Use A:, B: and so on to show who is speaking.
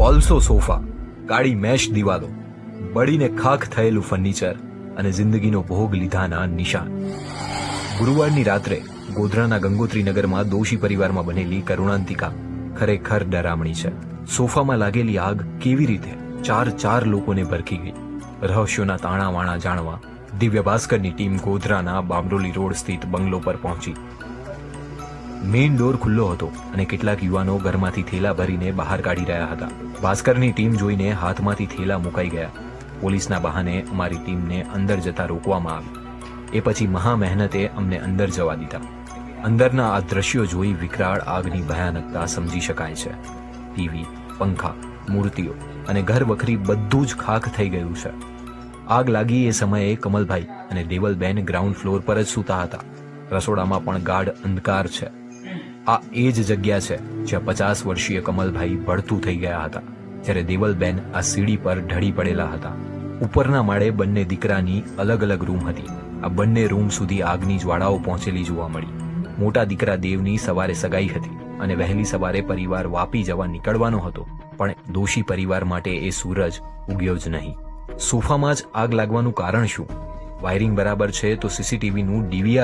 A: કોલસો સોફા, કાળી મેશ દિવાલો, બળીને ખાખ થયેલું ફર્નિચર અને જિંદગીનો ભોગ લીધાના નિશાન. ગુરુવારની રાત્રે ગોધરાના ગંગોત્રીનગરમાં દોશી પરિવારમાં બનેલી કરુણાંતિકા ખરેખર ડરામણી છે. સોફામાં લાગેલી આગ કેવી રીતે ચાર લોકોને ભરખી ગઈ? રહસ્યોના તાણાવાણા જાણવા દિવ્ય ભાસ્કરની ટીમ ગોધરાના બામરોલી રોડ સ્થિત બંગલો પર પહોંચી. મેઇન ડોર ખુલ્લો હતો અને કેટલાક યુવાનો ઘરમાંથી થેલા ભરીને બહાર કાઢી રહ્યા હતા. ભાસ્કરની ટીમ જોઈને હાથમાંથી થેલા મુકાઈ ગયા. પોલીસના બહાને અમારી ટીમને અંદર જતા રોકવામાં આવી. એ પછી મહા મહેનતે અમને અંદર જવા દીધા. અંદરના આ દ્રશ્યો જોઈ વિકરાળ આગની ભયાનકતા સમજી શકાય છે. ટીવી, પંખા, મૂર્તિઓ અને ઘર વખરી બધું જ ખાખ થઈ ગયું છે. આગ લાગી એ સમયે કમલભાઈ અને દેવલબેન ગ્રાઉન્ડ ફ્લોર પર જ સૂતા હતા. રસોડામાં પણ ગાઢ અંધકાર છે. આ એ જ જગ્યા છે જ્યાં 50 વર્ષીય કમલભાઈ ભડતું થઈ ગયા હતા, જ્યારે દેવલબેન આ સીડી પર ઢળી પડેલા હતા. ઉપરના માળે બંને દીકરાની અલગ અલગ રૂમ હતી. આ બંને રૂમ સુધી આગની જ્વાળાઓ પહોંચેલી જોવા મળી. મોટા દીકરા દેવની સવારે સગાઈ હતી અને વહેલી સવારે પરિવાર વાપી જવા નીકળવાનો હતો, પણ દોશી પરિવાર માટે એ સૂરજ ઉગ્યો જ નહીં. સોફામાં જ આગ લાગવાનું કારણ શું? વાયરિંગ બરાબર છે તો સીસીટીવીનું ડીવીઆર